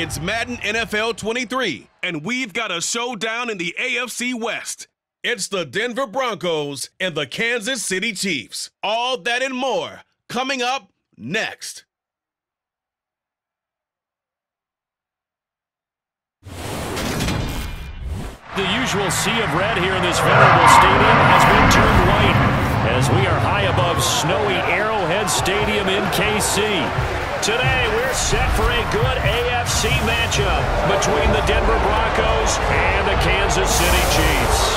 It's Madden NFL 23, and we've got a showdown in the AFC West. It's the Denver Broncos and the Kansas City Chiefs. All that and more coming up next. The usual sea of red here in this venerable stadium has been turned white as we are high above snowy Arrowhead Stadium in KC. Today, we're set for a good AFC matchup between the Denver Broncos and the Kansas City Chiefs.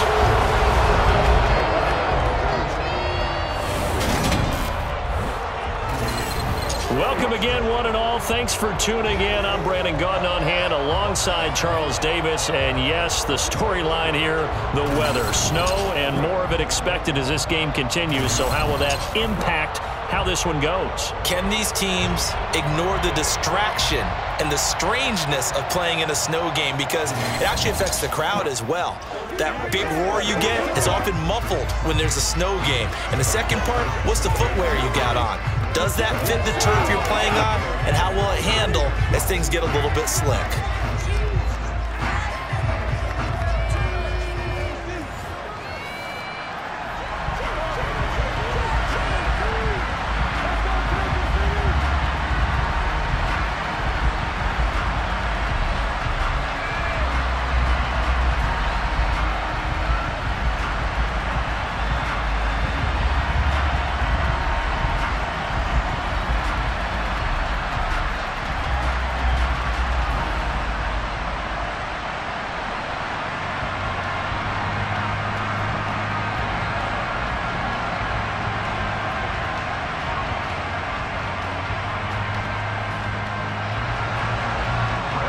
Welcome again, one and all. Thanks for tuning in. I'm Brandon Gaudin on hand alongside Charles Davis. And yes, the storyline here, the weather. Snow and more of it expected as this game continues. So how will that impact how this one goes? Can these teams ignore the distraction and the strangeness of playing in a snow game? Because it actually affects the crowd as well. That big roar you get is often muffled when there's a snow game. And the second part, what's the footwear you got on? Does that fit the turf you're playing on? And how will it handle as things get a little bit slick?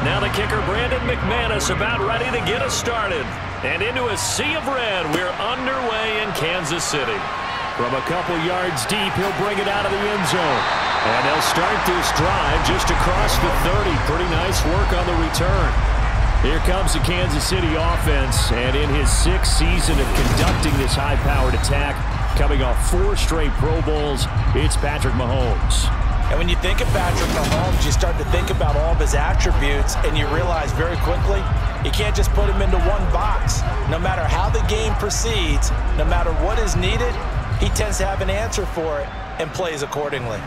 Now the kicker, Brandon McManus, about ready to get us started. And into a sea of red, we're underway in Kansas City. From a couple yards deep, he'll bring it out of the end zone. And they'll start this drive just across the 30. Pretty nice work on the return. Here comes the Kansas City offense. And in his 6th season of conducting this high-powered attack, coming off 4 straight Pro Bowls, it's Patrick Mahomes. And when you think of Patrick Mahomes, you start to think about all of his attributes, and you realize very quickly you can't just put him into one box. No matter how the game proceeds, no matter what is needed, he tends to have an answer for it and plays accordingly.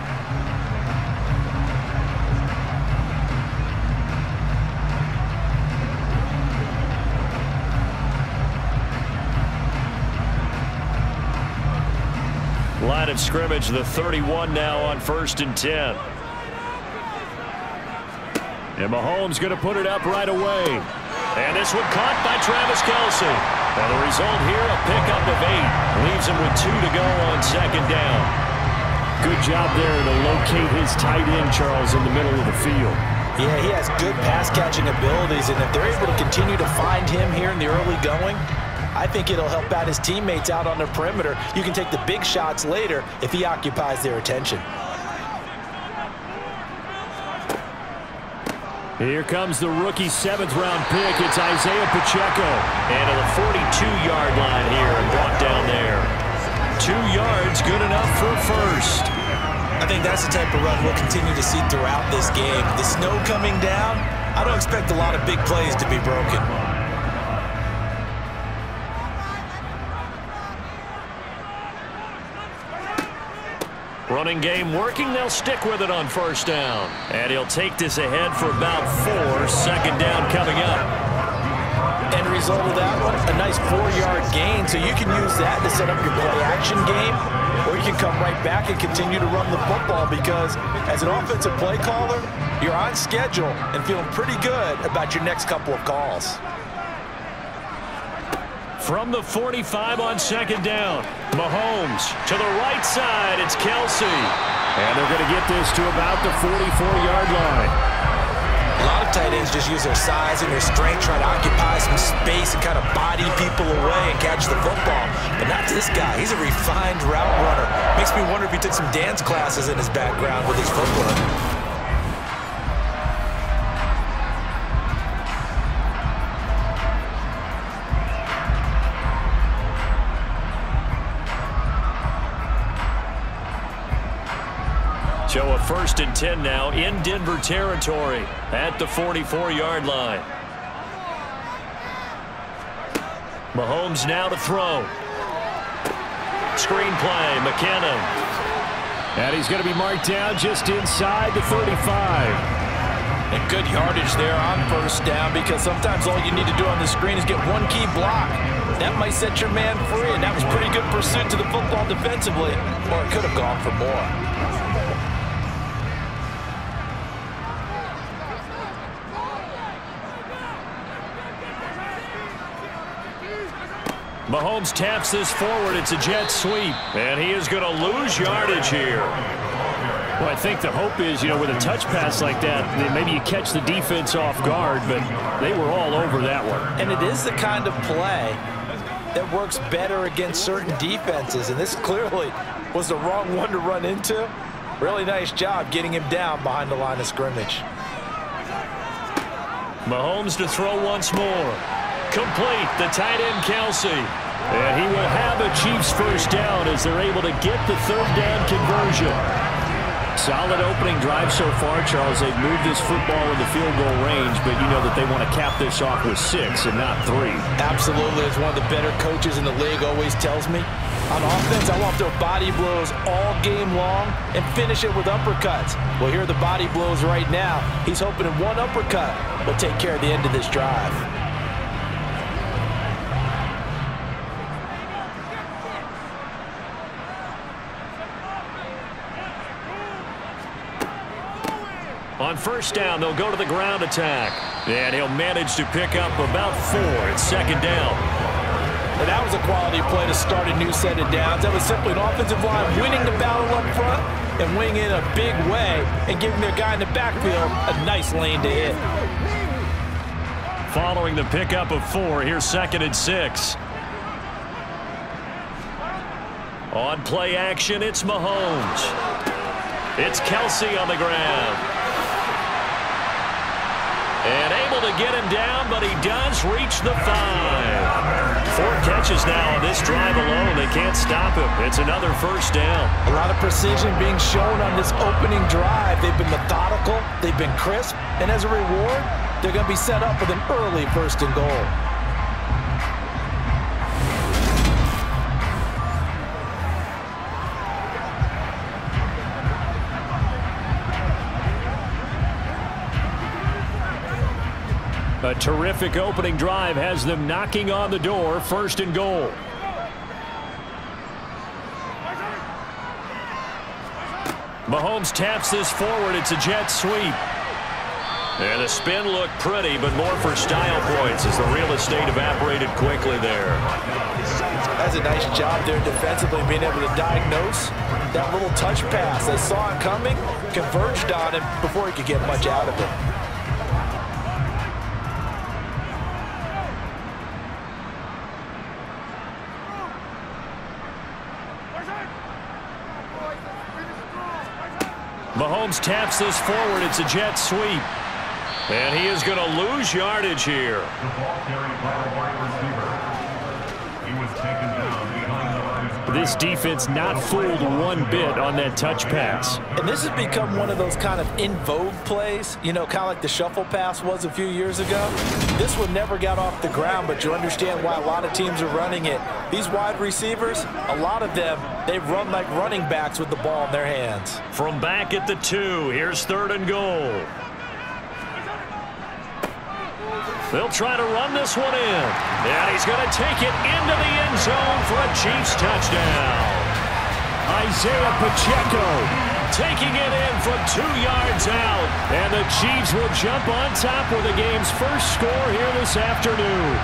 Line of scrimmage, the 31 now on 1st and 10. And Mahomes going to put it up right away. And this one caught by Travis Kelce. And the result here, a pickup of 8. Leaves him with 2 to go on 2nd down. Good job there to locate his tight end, Charles, in the middle of the field. Yeah, he has good pass-catching abilities, and if they're able to continue to find him here in the early going, I think it'll help out his teammates out on the perimeter. You can take the big shots later if he occupies their attention. Here comes the rookie 7th-round pick. It's Isaiah Pacheco. And to the 42-yard line here and brought down there. 2 yards, good enough for first. I think that's the type of run we'll continue to see throughout this game. The snow coming down, I don't expect a lot of big plays to be broken. Running game working. They'll stick with it on 1st down. And he'll take this ahead for about 4. 2nd down coming up. End result of that one, a nice 4-yard gain. So you can use that to set up your play-action game, or you can come right back and continue to run the football because as an offensive play caller, you're on schedule and feeling pretty good about your next couple of calls. From the 45 on 2nd down, Mahomes to the right side. It's Kelce. And they're going to get this to about the 44-yard line. A lot of tight ends just use their size and their strength, try to occupy some space and kind of body people away and catch the football. But not this guy. He's a refined route runner. Makes me wonder if he took some dance classes in his background with his footwork. So a 1st and 10 now in Denver territory at the 44-yard line. Mahomes now to throw. Screen play, McKinnon. And he's going to be marked down just inside the 35. And good yardage there on 1st down, because sometimes all you need to do on the screen is get one key block. That might set your man free, and that was pretty good pursuit to the football defensively, or it could have gone for more. Mahomes taps this forward. It's a jet sweep, and he is going to lose yardage here. Well, I think the hope is, with a touch pass like that, maybe you catch the defense off guard, but they were all over that one. And it is the kind of play that works better against certain defenses, and this clearly was the wrong one to run into. Really nice job getting him down behind the line of scrimmage. Mahomes to throw once more. Complete, the tight end Kelsey. And he will have a Chiefs 1st down as they're able to get the 3rd down conversion. Solid opening drive so far, Charles. They've moved this football in the field goal range, but you know that they want to cap this off with 6 and not 3. Absolutely. As one of the better coaches in the league always tells me, on offense, I want their body blows all game long and finish it with uppercuts. Well, here are the body blows right now. He's hoping in one uppercut will take care of the end of this drive. On 1st down, they'll go to the ground attack. And he'll manage to pick up about 4 at 2nd down. And that was a quality play to start a new set of downs. That was simply an offensive line winning the battle up front and winning in a big way and giving their guy in the backfield a nice lane to hit. Following the pickup of 4, here's 2nd and 6. On play action, it's Mahomes. It's Kelsey on the ground. And able to get him down, but he does reach the 5. 4 catches now on this drive alone. They can't stop him. It's another 1st down. A lot of precision being shown on this opening drive. They've been methodical. They've been crisp. And as a reward, they're going to be set up with an early 1st and goal. A terrific opening drive has them knocking on the door. 1st and goal. Mahomes taps this forward. It's a jet sweep. And the spin looked pretty, but more for style points as the real estate evaporated quickly there. That's a nice job there defensively, being able to diagnose that little touch pass. They saw it coming, converged on him before he could get much out of it. Mahomes taps this forward. It's a jet sweep. And he is going to lose yardage here. The ball carried by the wide receiver. He was taken down behind the line of scrimmage. This defense not fooled one bit on that touch pass. And this has become one of those kind of in vogue plays, kind of like the shuffle pass was a few years ago. This one never got off the ground, but you understand why a lot of teams are running it. These wide receivers, a lot of them, they run like running backs with the ball in their hands. From back at the 2, here's 3rd and goal. They'll try to run this one in. And he's going to take it into the end zone for a Chiefs touchdown. Isaiah Pacheco taking it in from 2 yards out. And the Chiefs will jump on top with the game's first score here this afternoon.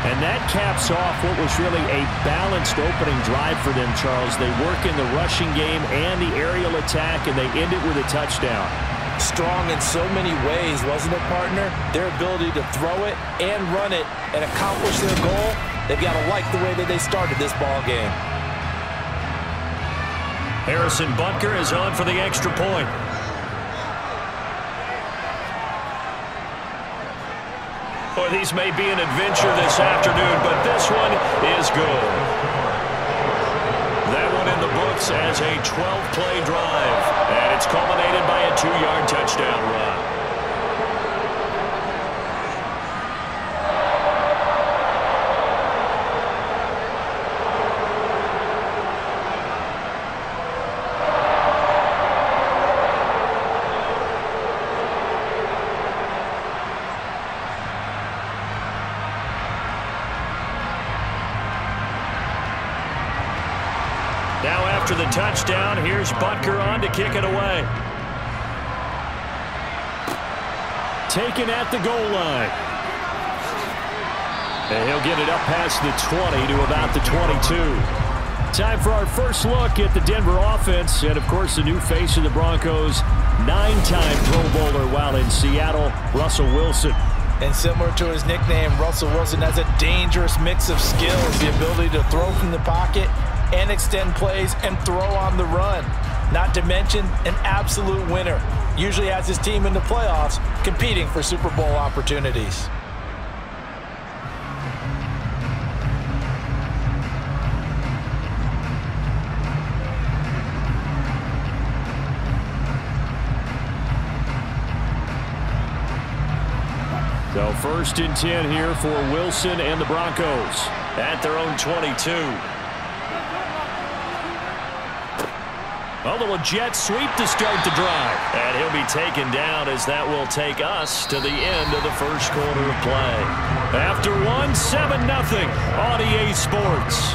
And that caps off what was really a balanced opening drive for them, Charles. They work in the rushing game and the aerial attack, and they end it with a touchdown. Strong in so many ways, wasn't it, partner? Their ability to throw it and run it and accomplish their goal, they've got to like the way that they started this ball game. Harrison Butker is on for the extra point. Boy, these may be an adventure this afternoon, but this one is good. That one in the books offense as a 12-play drive. And it's culminated by a 2-yard touchdown run. Now after the touchdown, here's Butker on to kick it away. Taken at the goal line. And he'll get it up past the 20 to about the 22. Time for our first look at the Denver offense. And, of course, the new face of the Broncos, 9-time Pro Bowler while in Seattle, Russell Wilson. And similar to his nickname, Russell Wilson has a dangerous mix of skills, the ability to throw from the pocket and extend plays and throw on the run. Not to mention an absolute winner. Usually has his team in the playoffs competing for Super Bowl opportunities. So 1st and 10 here for Wilson and the Broncos at their own 22. Well, the jet sweep to start the drive. And he'll be taken down as that will take us to the end of the first quarter of play. After 7-0 on EA Sports.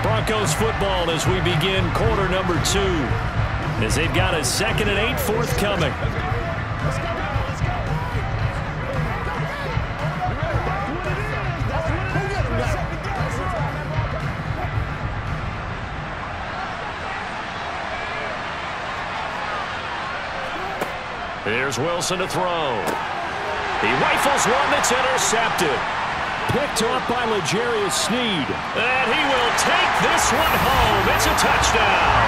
Broncos football as we begin quarter number 2. As they've got a 2nd and 8 forthcoming. Here's Wilson to throw. He rifles one that's intercepted. Picked off by L'Jarius Sneed. And he will take this one home. It's a touchdown.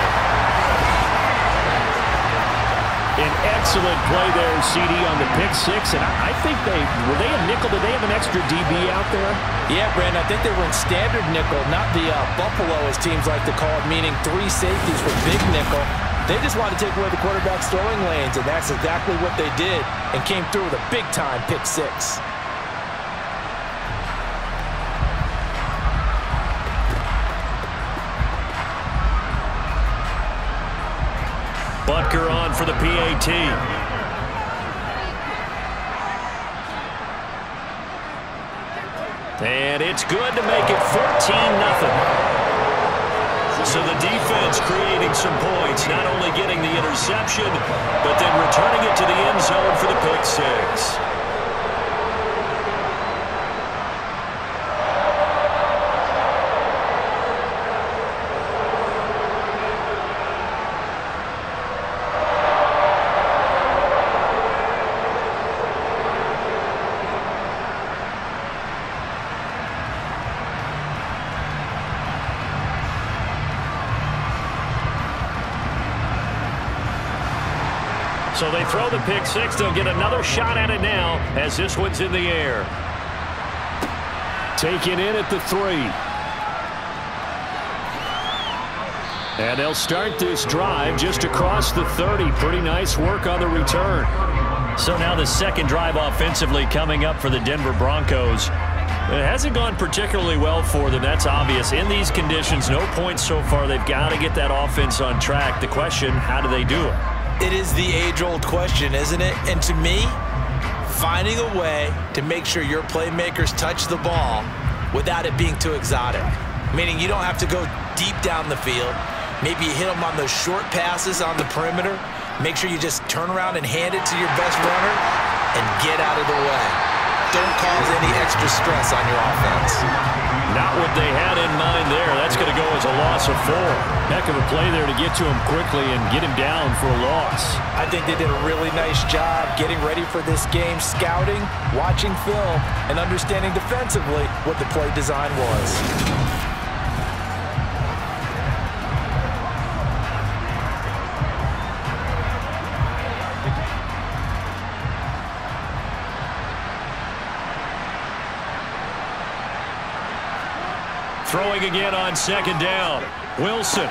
An excellent play there, CD, on the pick six. And I think were they a nickel? Did they have an extra DB out there? Yeah, Brandon, I think they were in standard nickel, not the Buffalo, as teams like to call it, meaning 3 safeties for big nickel. They just wanted to take away the quarterback's throwing lanes, and that's exactly what they did, and came through with a big-time pick six. Butker on for the PAT. And it's good to make it 14-0. So the defense creating some points, not only getting the interception, but then returning it to the end zone for the pick six. So they throw the pick six. They'll get another shot at it now as this one's in the air. Taken in at the 3. And they'll start this drive just across the 30. Pretty nice work on the return. So now the second drive offensively coming up for the Denver Broncos. It hasn't gone particularly well for them. That's obvious. In these conditions, no points so far. They've got to get that offense on track. The question, how do they do it? It is the age-old question, isn't it? And to me, finding a way to make sure your playmakers touch the ball without it being too exotic. Meaning you don't have to go deep down the field. Maybe you hit them on those short passes on the perimeter. Make sure you just turn around and hand it to your best runner and get out of the way. Don't cause any extra stress on your offense. Not what they had in mind there. That's going to go as a loss of 4. Heck of a play there to get to him quickly and get him down for a loss. I think they did a really nice job getting ready for this game, scouting, watching film, and understanding defensively what the play design was. Throwing again on second down. Wilson.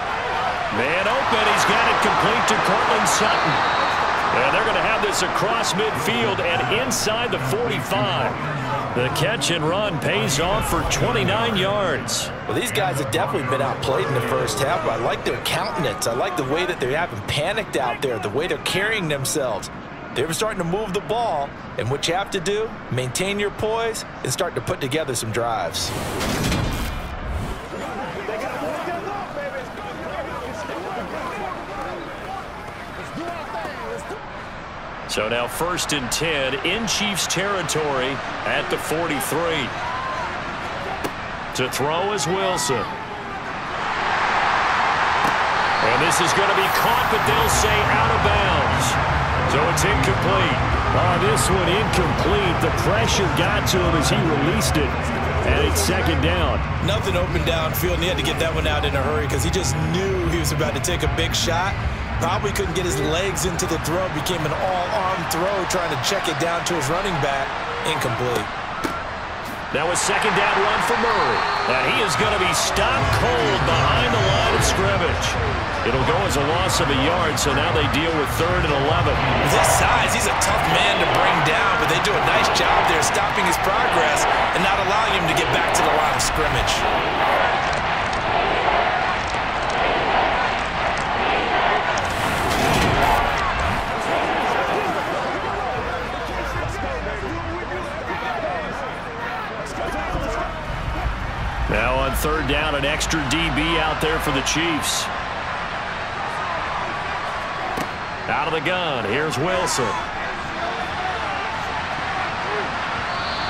Man open. He's got it complete to Cortland Sutton. And they're going to have this across midfield and inside the 45. The catch and run pays off for 29 yards. Well, these guys have definitely been outplayed in the first half, but I like their countenance. I like the way that they haven't panicked out there, the way they're carrying themselves. They're starting to move the ball, and what you have to do, maintain your poise and start to put together some drives. So now 1st and 10 in Chiefs territory at the 43. To throw is Wilson. And this is going to be caught, but they'll say out of bounds. So it's incomplete. Oh, this one incomplete. The pressure got to him as he released it. And it's second down. Nothing open downfield, and he had to get that one out in a hurry because he just knew he was about to take a big shot. Probably couldn't get his legs into the throw. Became an all-arm throw trying to check it down to his running back. Incomplete. Now a second down run for Murray. And he is going to be stopped cold behind the line of scrimmage. It'll go as a loss of a yard, so now they deal with 3rd and 11. With his size, he's a tough man to bring down, but they do a nice job there stopping his progress and not allowing him to get back to the line of scrimmage. Now on 3rd down, an extra DB out there for the Chiefs. Out of the gun, here's Wilson.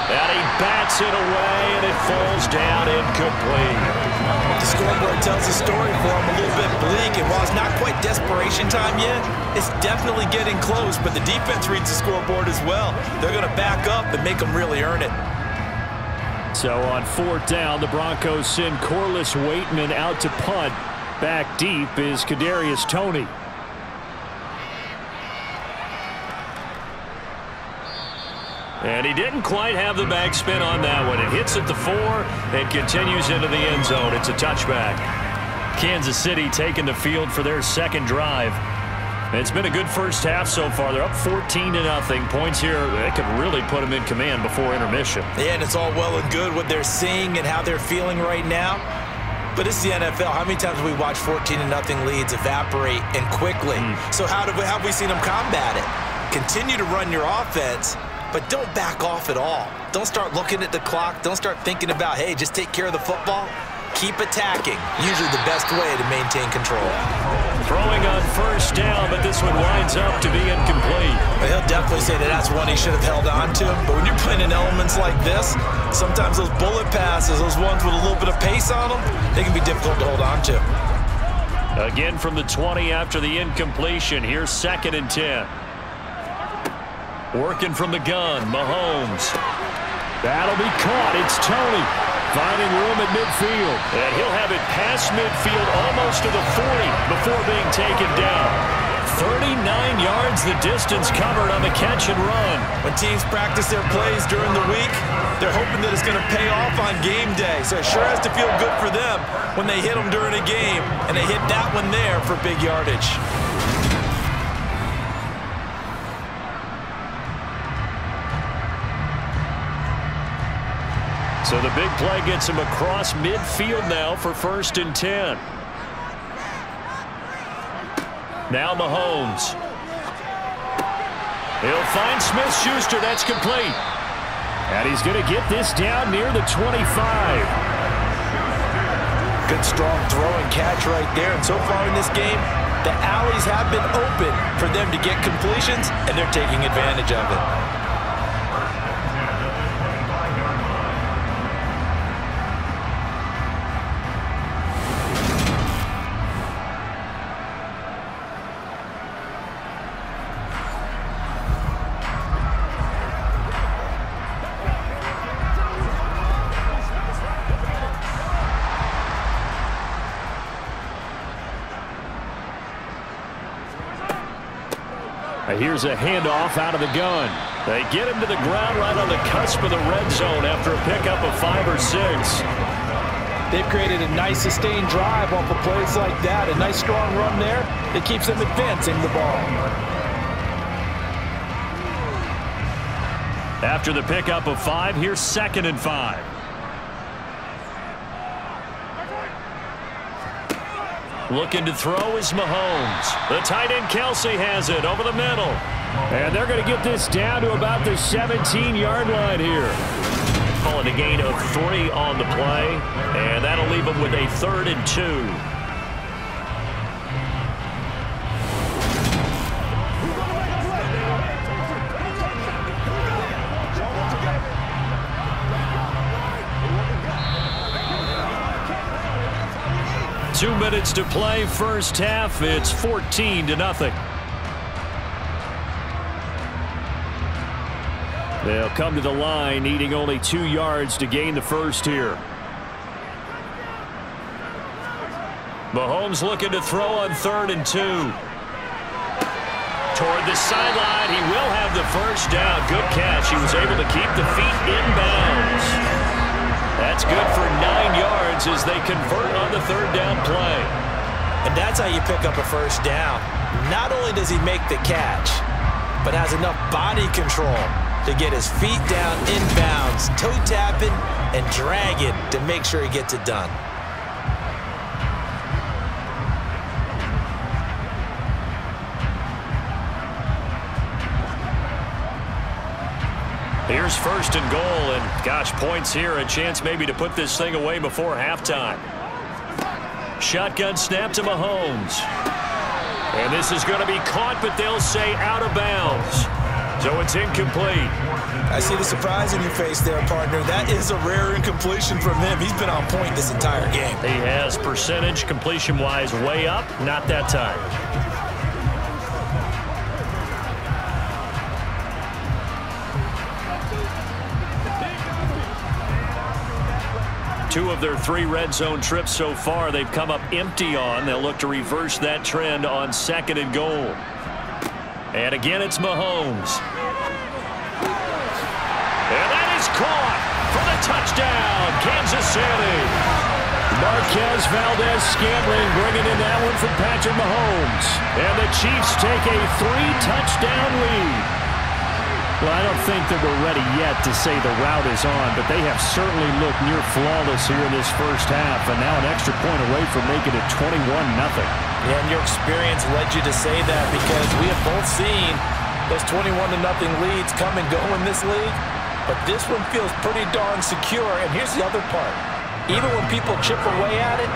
And he bats it away, and it falls down incomplete. The scoreboard tells the story for him a little bit bleak, and while it's not quite desperation time yet, it's definitely getting close, but the defense reads the scoreboard as well. They're going to back up and make them really earn it. So on 4th down, the Broncos send Corliss Waitman out to punt. Back deep is Kadarius Toney. And he didn't quite have the backspin on that one. It hits at the 4 and continues into the end zone. It's a touchback. Kansas City taking the field for their second drive. It's been a good first half so far. They're up 14-0. Points here, they could really put them in command before intermission. Yeah, and it's all well and good what they're seeing and how they're feeling right now. But it's the NFL. How many times have we watched 14-0 leads evaporate and quickly? So how have we seen them combat it? Continue to run your offense, but don't back off at all. Don't start looking at the clock. Don't start thinking about, hey, just take care of the football. Keep attacking. Usually the best way to maintain control. Throwing on 1st down, but this one winds up to be incomplete. Well, he'll definitely say that that's one he should have held on to. But when you're playing in elements like this, sometimes those bullet passes, those ones with a little bit of pace on them, they can be difficult to hold on to. Again from the 20 after the incompletion. Here's 2nd and 10. Working from the gun, Mahomes. That'll be caught. It's Toney finding room at midfield. And he'll have it past midfield almost to the 40 before being taken down. 39 yards the distance covered on the catch and run. When teams practice their plays during the week, they're hoping that it's going to pay off on game day. So it sure has to feel good for them when they hit them during a game. And they hit that one there for big yardage. So the big play gets him across midfield now for 1st and 10. Now Mahomes. He'll find Smith-Schuster. That's complete. And he's going to get this down near the 25. Good, strong throw and catch right there. And so far in this game, the alleys have been open for them to get completions, and they're taking advantage of it. Here's a handoff out of the gun. They get him to the ground right on the cusp of the red zone after a pickup of 5 or 6. They've created a nice sustained drive off of plays like that. A nice strong run there. It keeps them advancing the ball. After the pickup of 5, here's 2nd and 5. Looking to throw is Mahomes. The tight end Kelsey has it over the middle. And they're going to get this down to about the 17-yard line here. Calling a gain of 3 on the play. And that'll leave them with a 3rd and 2. 2 minutes to play, first half. It's 14-0. They'll come to the line, needing only 2 yards to gain the first here. Mahomes looking to throw on 3rd and 2. Toward the sideline, he will have the first down. Good catch. He was able to keep the feet inbounds. That's good for 9 yards as they convert on the 3rd down play. And that's how you pick up a first down. Not only does he make the catch, but has enough body control to get his feet down inbounds, toe tapping and dragging to make sure he gets it done. Here's 1st and goal, and gosh, points here, a chance maybe to put this thing away before halftime. Shotgun snap to Mahomes. And this is going to be caught, but they'll say out of bounds. So it's incomplete. I see the surprise in your face there, partner. That is a rare incompletion from him. He's been on point this entire game. He has percentage completion-wise way up, not that time. 2 of their 3 red zone trips so far they've come up empty on. They'll look to reverse that trend on 2nd and goal. And again, it's Mahomes. And that is caught for the touchdown, Kansas City. Marquez Valdez-Scantling bringing in that one from Patrick Mahomes. And the Chiefs take a 3-touchdown lead. Well, I don't think that we're ready yet to say the route is on, but they have certainly looked near flawless here in this first half, and now an extra point away from making it 21-0. Yeah, and your experience led you to say that because we have both seen those 21-0 leads come and go in this league, but this one feels pretty darn secure, and here's the other part. Even when people chip away at it,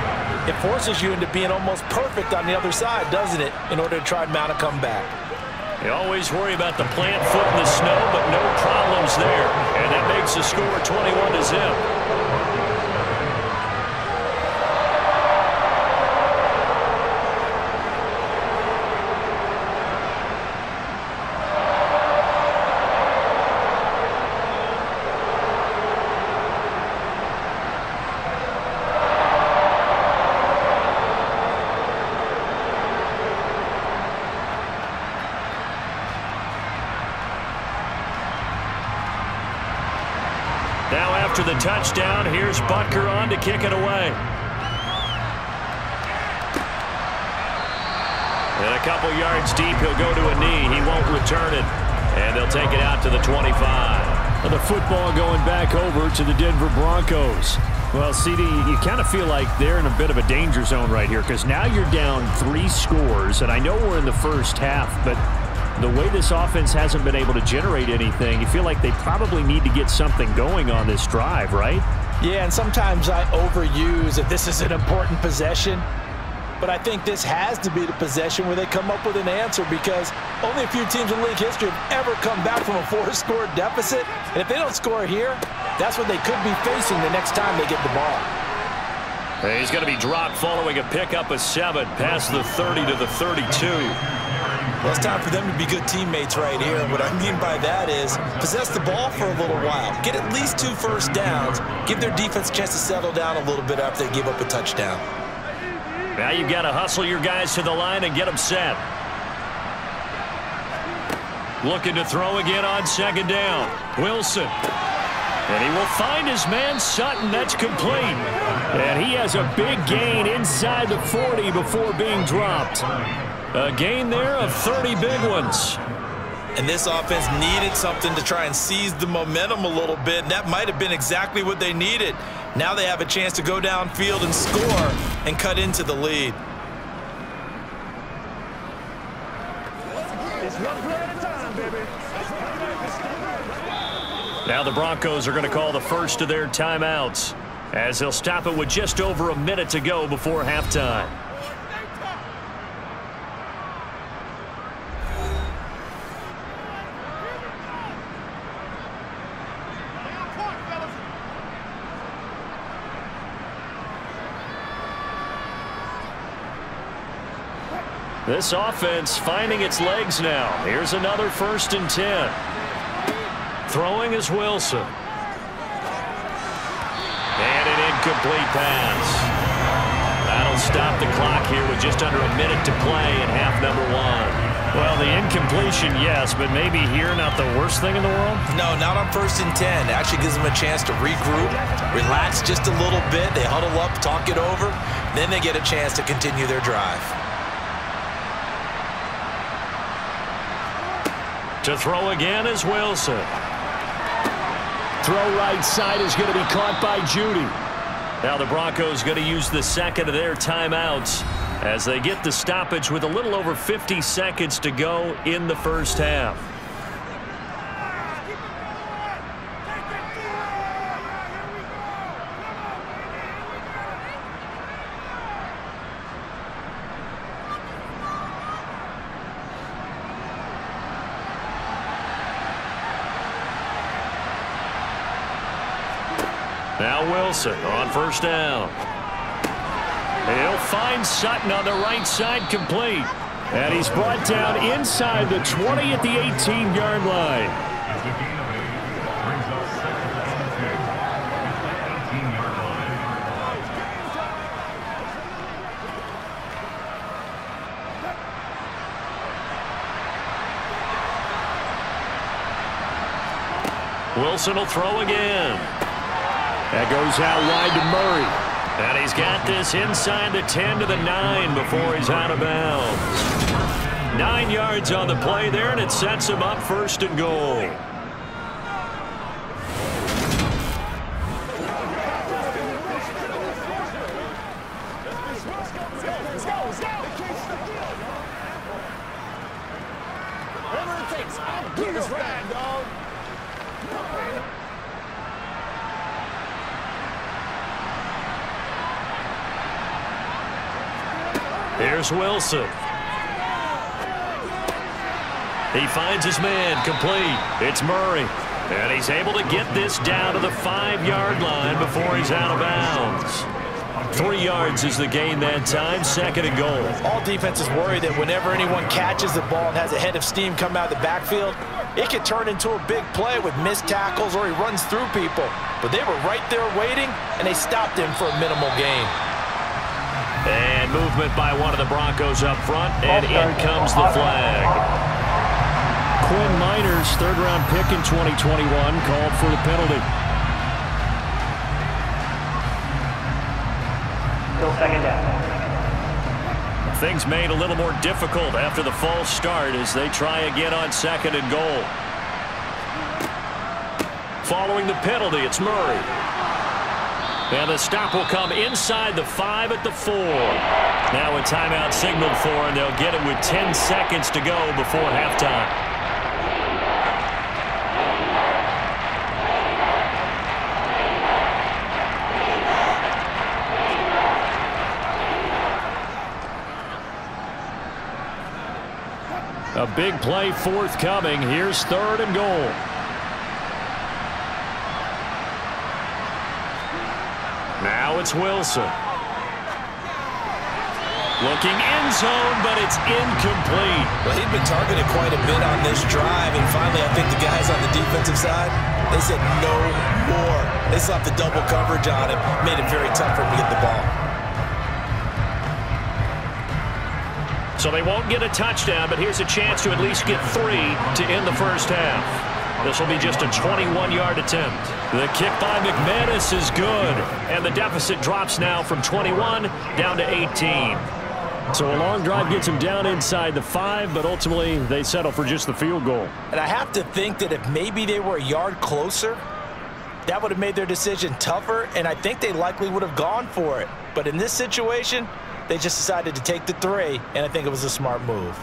it forces you into being almost perfect on the other side, doesn't it, in order to try and mount a comeback. You always worry about the plant foot in the snow, but no problems there. And that makes the score 21-0. Now after the touchdown, here's Butker on to kick it away. And a couple yards deep, he'll go to a knee. He won't return it. And they'll take it out to the 25. Well, the football going back over to the Denver Broncos. Well, CD, you kind of feel like they're in a bit of a danger zone right here because now you're down 3 scores. And I know we're in the first half, but the way this offense hasn't been able to generate anything, you feel like they probably need to get something going on this drive, right? Yeah, and sometimes I overuse that this is an important possession, but I think this has to be the possession where they come up with an answer because only a few teams in league history have ever come back from a 4-score deficit, and if they don't score here, that's what they could be facing the next time they get the ball. He's going to be dropped following a pickup of 7 past the 30 to the 32. Well, it's time for them to be good teammates right here. And what I mean by that is possess the ball for a little while. Get at least 2 first downs. Give their defense a chance to settle down a little bit after they give up a touchdown. Now you've got to hustle your guys to the line and get them set. Looking to throw again on 2nd down. Wilson. And he will find his man, Sutton. That's complete. And he has a big gain inside the 40 before being dropped. A gain there of 30 big ones. And this offense needed something to try and seize the momentum a little bit. And that might have been exactly what they needed. Now they have a chance to go downfield and score and cut into the lead. Now the Broncos are going to call the first of their timeouts as they'll stop it with just over a minute to go before halftime. This offense finding its legs now. Here's another 1st and 10. Throwing is Wilson. And an incomplete pass. That'll stop the clock here with just under a minute to play in half number 1. Well, the incompletion, yes, but maybe here not the worst thing in the world? No, not on 1st and 10. It actually gives them a chance to regroup, relax just a little bit. They huddle up, talk it over. Then they get a chance to continue their drive. To throw again is Wilson. Throw right side is going to be caught by Judy. Now the Broncos going to use the second of their timeouts as they get the stoppage with a little over 50 seconds to go in the first half. Now Wilson on 1st down. He'll find Sutton on the right side, complete. And he's brought down inside the 20 at the 18-yard line. It's a gain of 8. Brings up 2nd and 2 at the 18-yard line. Wilson will throw again. That goes out wide to Murray. And he's got this inside the 10 to the 9 before he's out of bounds. 9 yards on the play there, and it sets him up 1st and goal. Here's Wilson. He finds his man, complete. It's Murray. And he's able to get this down to the 5-yard line before he's out of bounds. 3 yards is the gain that time, 2nd and goal. All defenses worry that whenever anyone catches the ball and has a head of steam come out of the backfield, it could turn into a big play with missed tackles or he runs through people. But they were right there waiting, and they stopped him for a minimal gain. And movement by one of the Broncos up front, and in comes the flag. Quinn Miners, 3rd-round pick in 2021, called for the penalty. Still 2nd down. Things made a little more difficult after the false start as they try again on 2nd and goal. Following the penalty, it's Murray. And the stop will come inside the 5 at the 4. Now a timeout signaled for, and they'll get it with 10 seconds to go before halftime. A big play forthcoming. Here's 3rd and goal. Now it's Wilson. Looking end zone, but it's incomplete. Well, he'd been targeted quite a bit on this drive, and finally I think the guys on the defensive side, they said no more. They slapped the double coverage on him, made it very tough for him to get the ball. So they won't get a touchdown, but here's a chance to at least get 3 to end the first half. This will be just a 21-yard attempt. The kick by McManus is good, and the deficit drops now from 21 down to 18. So a long drive gets them down inside the 5, but ultimately they settle for just the field goal. And I have to think that if maybe they were a yard closer, that would have made their decision tougher, and I think they likely would have gone for it. But in this situation, they just decided to take the 3, and I think it was a smart move.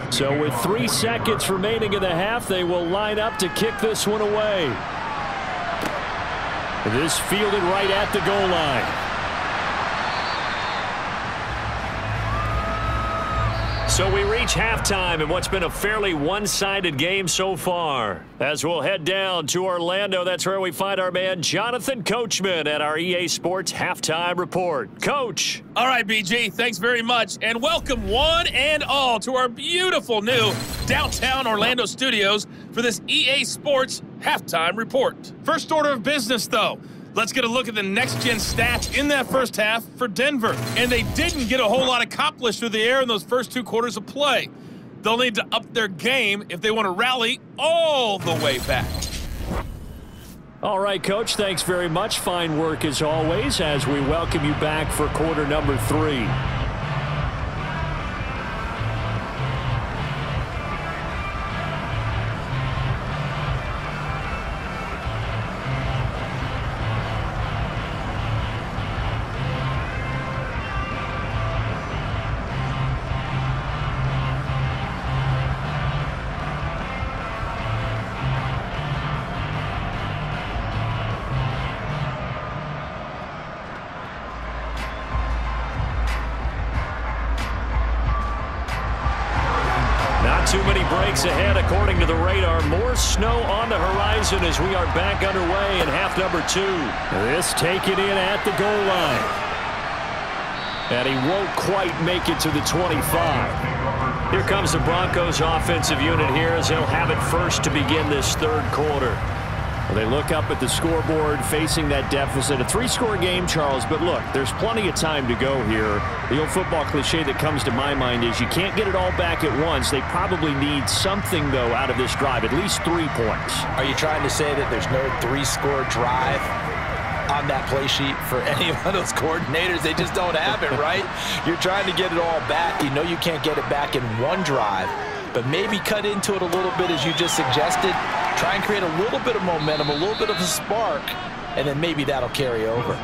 So with 3 seconds remaining in the half, they will line up to kick this one away. This fielded right at the goal line. So we reach halftime in what's been a fairly one-sided game so far. As we'll head down to Orlando, that's where we find our man Jonathan Coachman at our EA Sports Halftime Report. Coach. All right, BG, thanks very much. And welcome one and all to our beautiful new downtown Orlando studios for this EA Sports Halftime Report. First order of business, though. Let's get a look at the next-gen stats in that first half for Denver. And they didn't get a whole lot accomplished through the air in those first 2 quarters of play. They'll need to up their game if they want to rally all the way back. All right, Coach, thanks very much. Fine work as always as we welcome you back for quarter number 3. Too many breaks ahead according to the radar. More snow on the horizon as we are back underway in half number 2. This taken in at the goal line. And he won't quite make it to the 25. Here comes the Broncos offensive unit here as they'll have it first to begin this 3rd quarter. Well, they look up at the scoreboard facing that deficit. A 3-score game, Charles, but look, there's plenty of time to go here. The old football cliche that comes to my mind is you can't get it all back at once. They probably need something, though, out of this drive, at least 3 points. Are you trying to say that there's no 3-score drive on that play sheet for any of those coordinators? They just don't have it, right? You're trying to get it all back. You know you can't get it back in one drive, but maybe cut into it a little bit as you just suggested. Try and create a little bit of momentum, a little bit of a spark, and then maybe that'll carry over.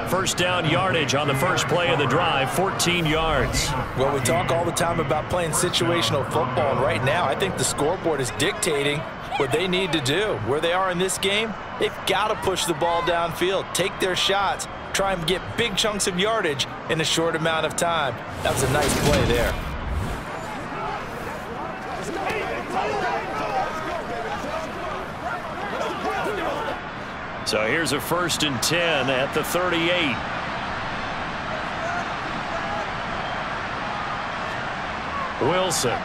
First down yardage on the first play of the drive, 14 yards. Well, we talk all the time about playing situational football, and right now I think the scoreboard is dictating what they need to do. Where they are in this game, they've got to push the ball downfield, take their shots, try and get big chunks of yardage in a short amount of time. That was a nice play there. So here's a 1st and 10 at the 38. Wilson.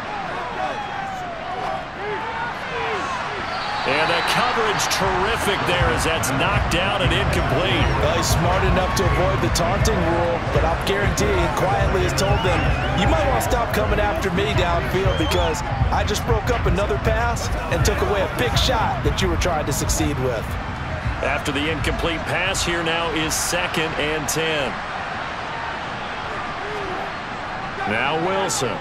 And the coverage terrific there as that's knocked down and incomplete. Well, he's smart enough to avoid the taunting rule, but I'll guarantee he quietly has told them, you might want to stop coming after me downfield because I just broke up another pass and took away a big shot that you were trying to succeed with. After the incomplete pass, here now is 2nd and 10. Now Wilson.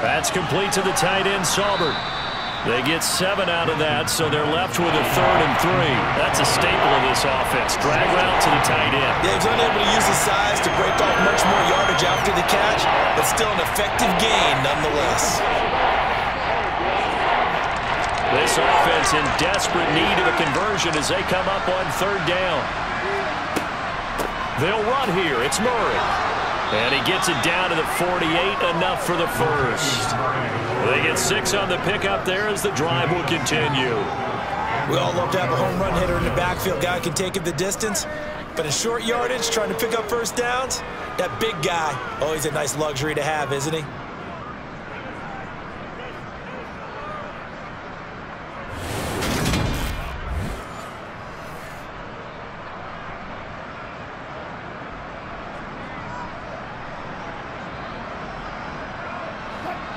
That's complete to the tight end, Saubert. They get 7 out of that, so they're left with a 3rd and 3. That's a staple of this offense. Drag route to the tight end. Yeah, he's unable to use his size to break off much more yardage after the catch, but still an effective gain nonetheless. This offense in desperate need of a conversion as they come up on 3rd down. They'll run here. It's Murray. And he gets it down to the 48, enough for the first. They get 6 on the pickup there as the drive will continue. We all love to have a home run hitter in the backfield. Guy can take it the distance, but in short yardage, trying to pick up first downs, that big guy, always a nice luxury to have, isn't he?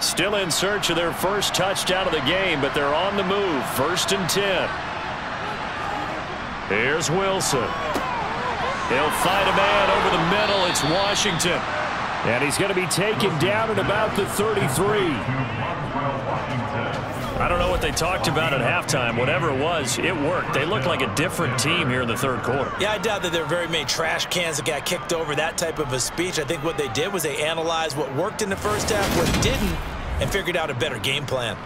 Still in search of their first touchdown of the game, but they're on the move. 1st and 10. Here's Wilson. He'll fight a man over the middle. It's Washington. And he's going to be taken down at about the 33. I don't know what they talked about at halftime. Whatever it was, it worked. They looked like a different team here in the third quarter. Yeah, I doubt that there were very many trash cans that got kicked over, that type of a speech. I think what they did was they analyzed what worked in the first half, what didn't, and figured out a better game plan.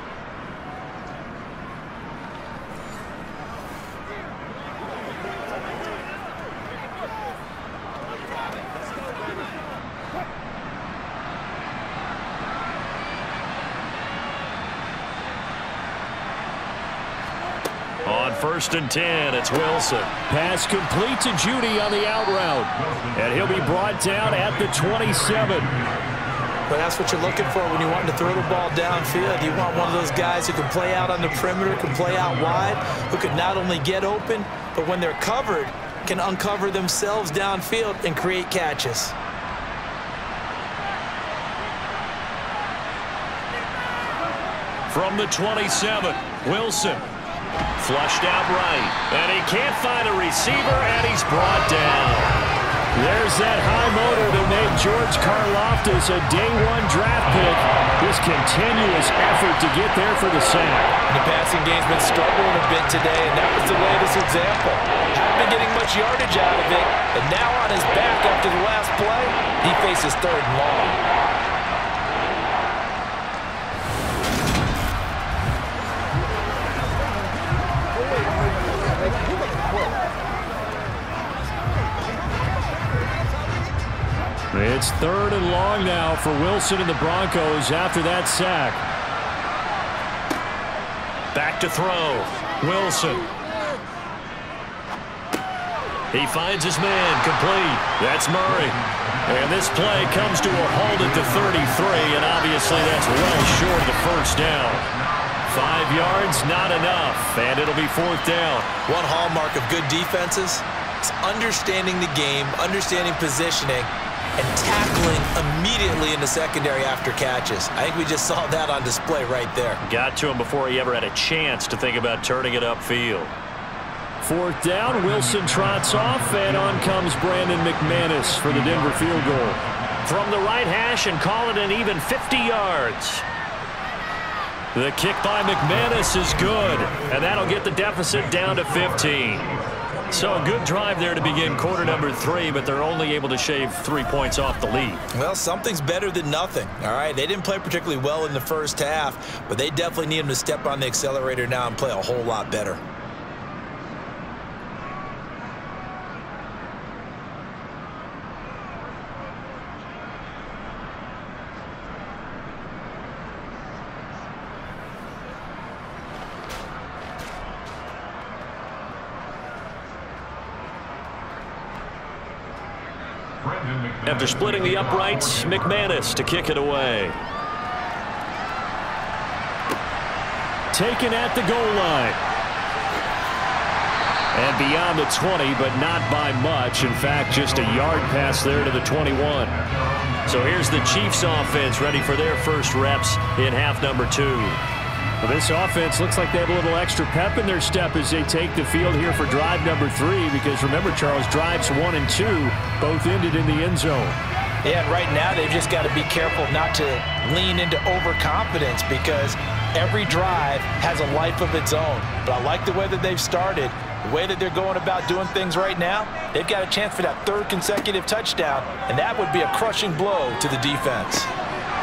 On 1st and 10, it's Wilson. Pass complete to Judy on the out route. And he'll be brought down at the 27. But that's what you're looking for when you want to throw the ball downfield. You want one of those guys who can play out on the perimeter, can play out wide, who can not only get open, but when they're covered, can uncover themselves downfield and create catches. From the 27, Wilson. Flushed out right. And he can't find a receiver, and he's brought down. There's that high motor that made George Karlaftis a day-1 draft pick. This continuous effort to get there for the sack. The passing game's been struggling a bit today, and that was the latest example. Hadn't been getting much yardage out of it, and now on his back after the last play, he faces 3rd and long. It's 3rd and long now for Wilson and the Broncos after that sack. Back to throw. Wilson. He finds his man complete. That's Murray. And this play comes to a halt at the 33, and obviously that's well short of the first down. 5 yards, not enough, and it'll be 4th down. One hallmark of good defenses is understanding the game, understanding positioning, and tackling immediately in the secondary after catches. I think we just saw that on display right there. Got to him before he ever had a chance to think about turning it upfield. 4th down, Wilson trots off, and on comes Brandon McManus for the Denver field goal. From the right hash and call it an even 50 yards. The kick by McManus is good, and that'll get the deficit down to 15. So a good drive there to begin quarter number 3, but they're only able to shave 3 points off the lead. Well, something's better than nothing, all right? They didn't play particularly well in the first half, but they definitely need them to step on the accelerator now and play a whole lot better. After splitting the uprights, McManus to kick it away. Taken at the goal line. And beyond the 20, but not by much. In fact, just a yard pass there to the 21. So here's the Chiefs offense ready for their first reps in half number 2. Well, this offense looks like they have a little extra pep in their step as they take the field here for drive number 3, because remember, Charles, drives 1 and 2 both ended in the end zone. Yeah, and right now they've just got to be careful not to lean into overconfidence, because every drive has a life of its own. But I like the way that they've started, the way that they're going about doing things right now. They've got a chance for that 3rd consecutive touchdown, and that would be a crushing blow to the defense.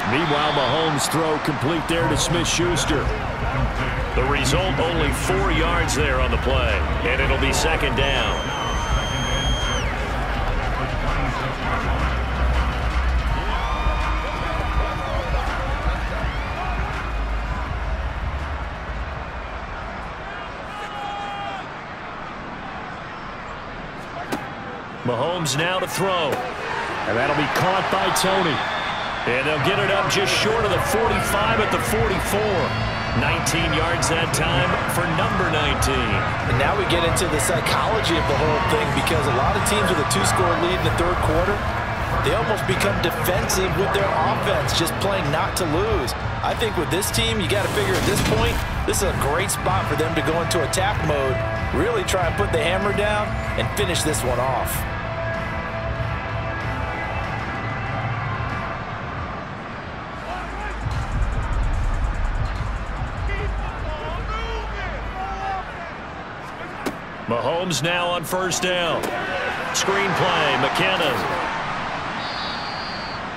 Meanwhile, Mahomes' throw complete there to Smith-Schuster. The result, only 4 yards there on the play, and it'll be 2nd down. Mahomes now to throw, and that'll be caught by Tony. And they'll get it up just short of the 45 at the 44. 19 yards that time for number 19. And now we get into the psychology of the whole thing, because a lot of teams with a 2-score lead in the 3rd quarter, they almost become defensive with their offense, just playing not to lose. I think with this team, you got to figure at this point, this is a great spot for them to go into attack mode, really try and put the hammer down and finish this one off. Mahomes now on first down. Screen play, McKinnon.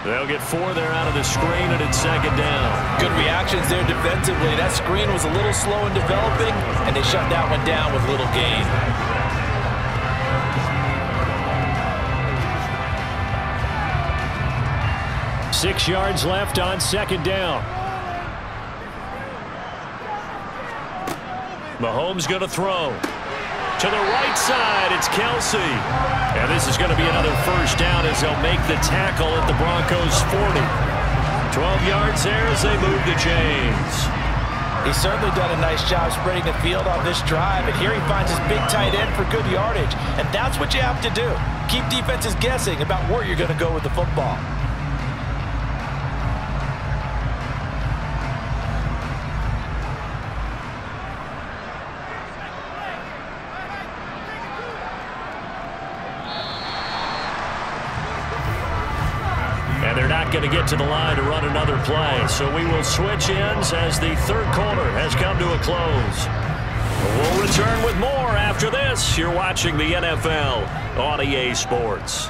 They'll get 4 there out of the screen, and it's second down. Good reactions there defensively. That screen was a little slow in developing, and they shut that one down with little gain. Six yards left on second down. Mahomes going to throw. To the right side, it's Kelsey. And this is going to be another first down as they'll make the tackle at the Broncos' 40. 12 yards there as they move the chains. He's certainly done a nice job spreading the field on this drive, and here he finds his big tight end for good yardage. And that's what you have to do. Keep defenses guessing about where you're going to go with the football. And they're not going to get to the line to run another play. So we will switch ends as the third quarter has come to a close. We'll return with more after this. You're watching the NFL on EA Sports.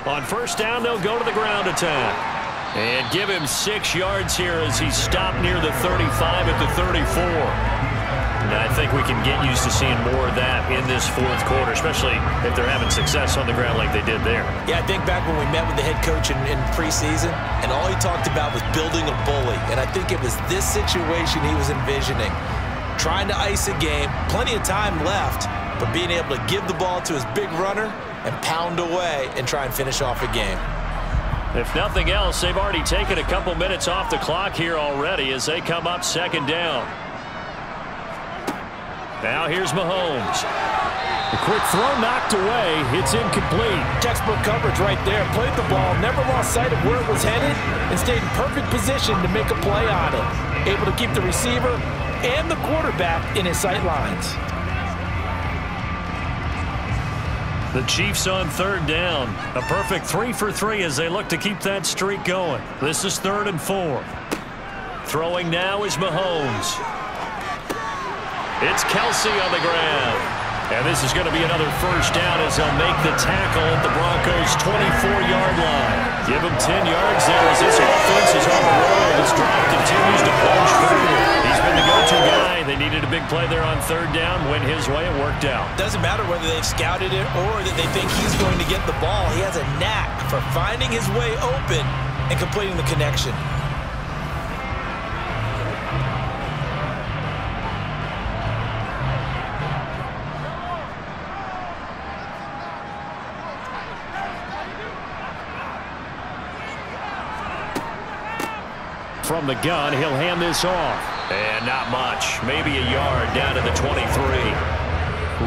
On first down, they'll go to the ground attack. And give him 6 yards here as he stopped near the 35 at the 34. And I think we can get used to seeing more of that in this fourth quarter, especially if they're having success on the ground like they did there. Yeah, I think back when we met with the head coach in preseason, and all he talked about was building a bully. And I think it was this situation he was envisioning. Trying to ice a game, plenty of time left, but being able to give the ball to his big runner and pound away and try and finish off a game. If nothing else, they've already taken a couple minutes off the clock here already as they come up second down. Now here's Mahomes. The quick throw knocked away. It's incomplete. Textbook coverage right there. Played the ball, never lost sight of where it was headed, and stayed in perfect position to make a play on it. Able to keep the receiver and the quarterback in his sight lines. The Chiefs on third down. A perfect 3 for 3 as they look to keep that streak going. This is 3rd and 4. Throwing now is Mahomes. It's Kelsey on the ground. And this is going to be another first down as they'll make the tackle at the Broncos' 24-yard line. Give them 10 yards there as this offense is on the roll. This drive continues to plunge forward. He's been the go-to guy. They needed a big play there on third down. Went his way. It worked out. Doesn't matter whether they've scouted it or that they think he's going to get the ball. He has a knack for finding his way open and completing the connection. From the gun, he'll hand this off. And not much. Maybe a yard down to the 23.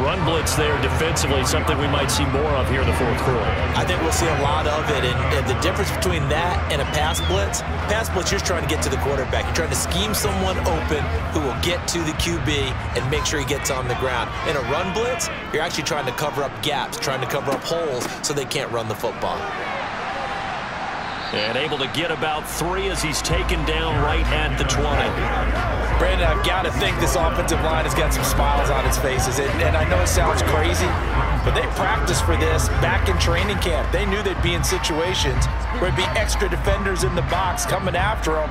Run blitz there defensively, something we might see more of here in the fourth quarter. I think we'll see a lot of it. And the difference between that and a pass blitz, you're just trying to get to the quarterback. You're trying to scheme someone open who will get to the QB and make sure he gets on the ground. In a run blitz, you're actually trying to cover up gaps, trying to cover up holes so they can't run the football. And able to get about 3 as he's taken down right at the 20. Brandon, I've got to think this offensive line has got some smiles on its faces. And I know it sounds crazy, but they practiced for this back in training camp. They knew they'd be in situations where it'd be extra defenders in the box coming after them,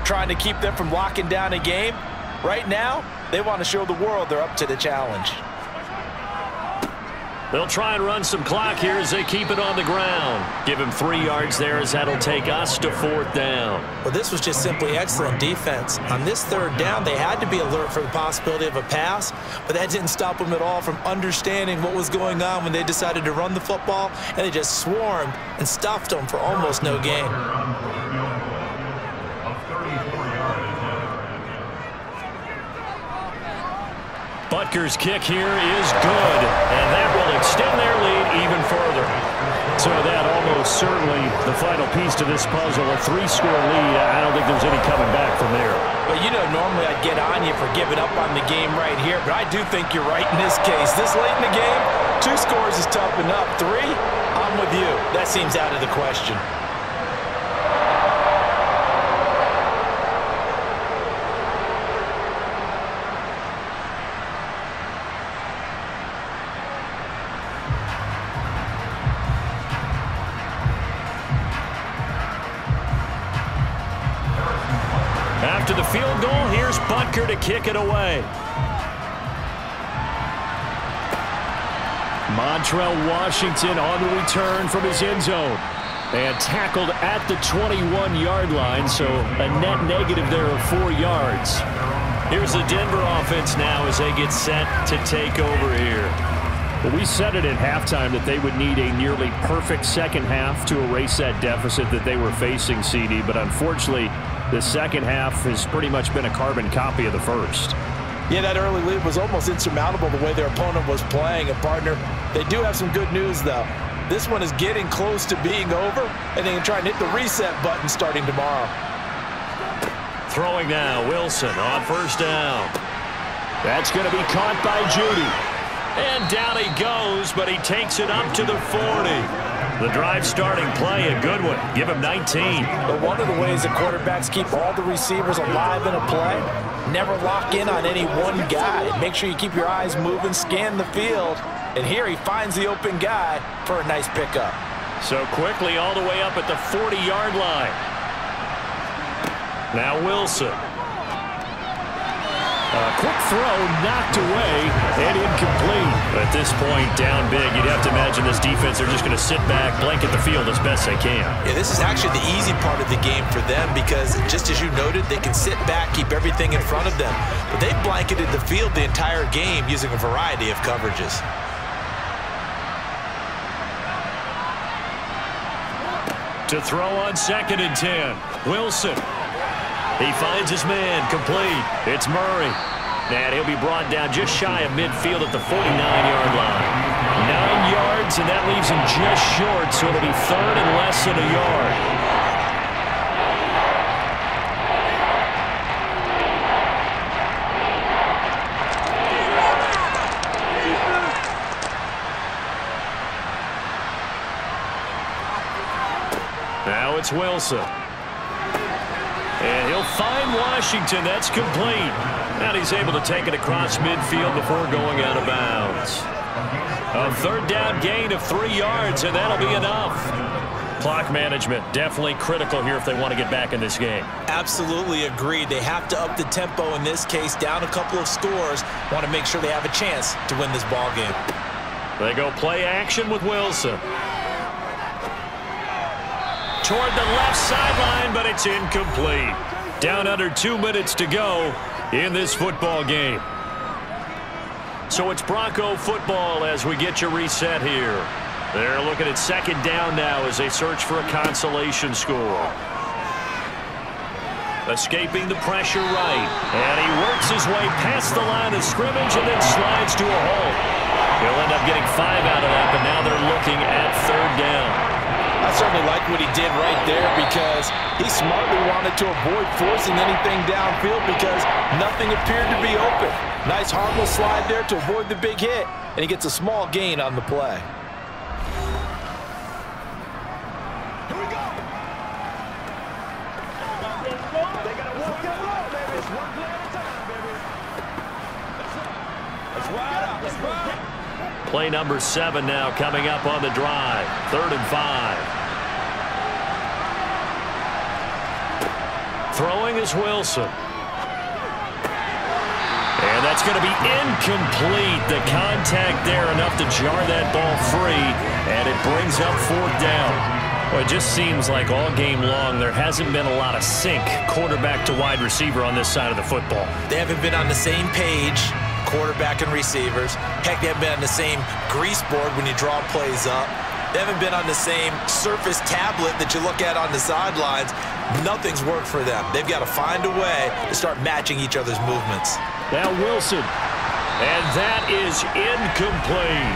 trying to keep them from locking down a game. Right now, they want to show the world they're up to the challenge. They'll try and run some clock here as they keep it on the ground. Give him 3 yards there as that'll take us to 4th down. Well, this was just simply excellent defense. On this 3rd down, they had to be alert for the possibility of a pass, but that didn't stop them at all from understanding what was going on when they decided to run the football, and they just swarmed and stuffed them for almost no gain. Butker's kick here is good, and that will extend their lead even further. So that almost certainly the final piece to this puzzle. A 3-score lead. I don't think there's any coming back from there. But you know, normally I'd get on you for giving up on the game right here, but I do think you're right in this case. This late in the game, 2 scores is tough enough. 3, I'm with you. That seems out of the question. After the field goal, here's Butker to kick it away. Montrell Washington on the return from his end zone. And tackled at the 21-yard line, so a net negative there of 4 yards. Here's the Denver offense now as they get set to take over here. Well, we said it at halftime that they would need a nearly perfect second half to erase that deficit that they were facing, CD, but unfortunately, the second half has pretty much been a carbon copy of the first. Yeah, that early lead was almost insurmountable the way their opponent was playing. And, partner, they do have some good news, though. This one is getting close to being over, and they can try and hit the reset button starting tomorrow. Throwing now, Wilson on first down. That's going to be caught by Judy. And down he goes, but he takes it up to the 40. The drive starting play, a good one. Give him 19. But one of the ways that quarterbacks keep all the receivers alive in a play, never lock in on any one guy. Make sure you keep your eyes moving, scan the field. And here he finds the open guy for a nice pickup. So quickly all the way up at the 40-yard line. Now Wilson. A quick throw knocked away and incomplete. At this point, down big, you'd have to imagine this defense, they're just going to sit back, blanket the field as best they can. Yeah, this is actually the easy part of the game for them because, just as you noted, they can sit back, keep everything in front of them. But they've blanketed the field the entire game using a variety of coverages. To throw on 2nd and 10. Wilson. He finds his man, complete. It's Murray. And he'll be brought down just shy of midfield at the 49-yard line. 9 yards, and that leaves him just short, so it'll be 3rd and less than a yard. Now it's Wilson. And he'll find Washington. That's complete. And he's able to take it across midfield before going out of bounds. A 3rd down gain of 3 yards, and that'll be enough. Clock management definitely critical here if they want to get back in this game. Absolutely agreed. They have to up the tempo in this case, down a couple of scores. Want to make sure they have a chance to win this ball game. They go play action with Wilson. Toward the left sideline, but it's incomplete. Down under 2 minutes to go in this football game. So it's Bronco football as we get you reset here. They're looking at 2nd down now as they search for a consolation score. Escaping the pressure right. And he works his way past the line of scrimmage and then slides to a hole. He'll end up getting 5 out of that, but now they're looking at 3rd down. I certainly like what he did right there because he smartly wanted to avoid forcing anything downfield because nothing appeared to be open. Nice harmless slide there to avoid the big hit, and he gets a small gain on the play. Here we go. They got to walk that road, baby. It's one play at a time, baby. Let's ride out. Let's ride. Play number 7 now coming up on the drive. 3rd and 5. Throwing is Wilson. And that's going to be incomplete. The contact there enough to jar that ball free, and it brings up 4th down. Well, it just seems like all game long there hasn't been a lot of sync quarterback to wide receiver on this side of the football. They haven't been on the same page, quarterback and receivers. Heck, they haven't been on the same grease board when you draw plays up. They haven't been on the same surface tablet that you look at on the sidelines. Nothing's worked for them. They've got to find a way to start matching each other's movements. Now Wilson. And that is incomplete.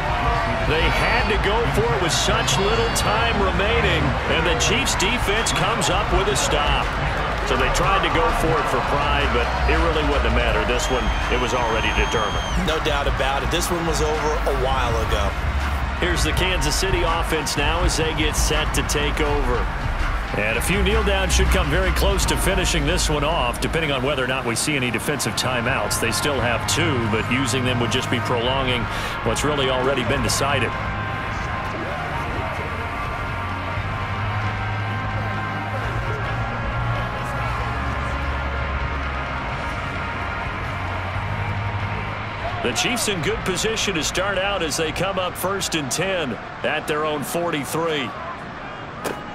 They had to go for it with such little time remaining, and the Chiefs' defense comes up with a stop. So they tried to go for it for pride, but it really wouldn't have mattered. This one, it was already determined. No doubt about it. This one was over a while ago. Here's the Kansas City offense now as they get set to take over. And a few kneel downs should come very close to finishing this one off, depending on whether or not we see any defensive timeouts. They still have 2, but using them would just be prolonging what's really already been decided. The Chiefs in good position to start out as they come up 1st and 10 at their own 43.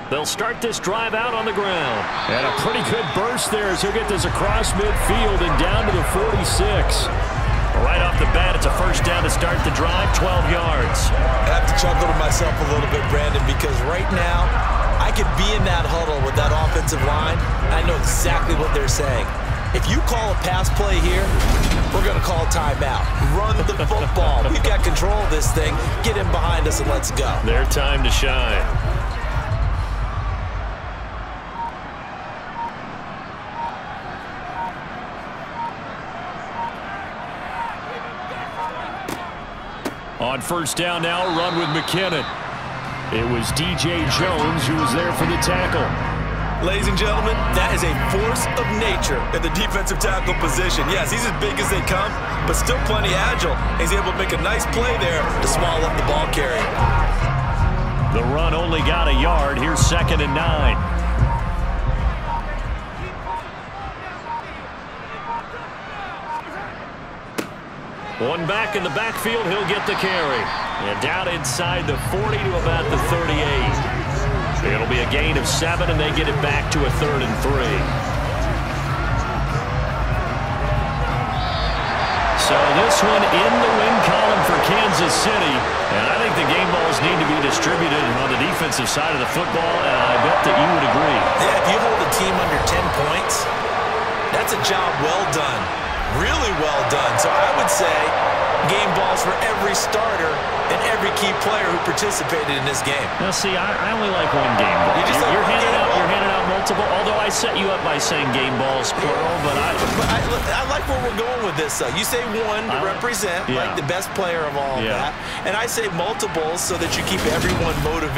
They'll start this drive out on the ground. And a pretty good burst there as he'll get this across midfield and down to the 46. Right off the bat, it's a first down to start the drive, 12 yards. I have to chuckle to myself a little bit, Brandon, because right now I could be in that huddle with that offensive line. I know exactly what they're saying. If you call a pass play here, we're going to call timeout. Run the football. We've got control of this thing. Get in behind us and let's go. Their time to shine. On first down now, a run with McKinnon. It was DJ Jones who was there for the tackle. Ladies and gentlemen, that is a force of nature at the defensive tackle position. Yes, he's as big as they come, but still plenty agile. He's able to make a nice play there to small up the ball carrier. The run only got a yard. Here's 2nd and 9. One back in the backfield, he'll get the carry. And down inside the 40 to about the 38. It'll be a gain of 7, and they get it back to a 3rd and 3. So this one in the win column for Kansas City. And I think the game balls need to be distributed on the defensive side of the football, and I bet that you would agree. Yeah, if you hold a team under 10 points, that's a job well done. Really well done. So I would say game balls for every starter and every key player who participated in this game. Now, see, I only like one game ball. You're handing out multiple, although I set you up by saying game balls, plural, but I like where we're going with this. You say one to represent, like the best player of all of that, and I say multiples so that you keep everyone motivated.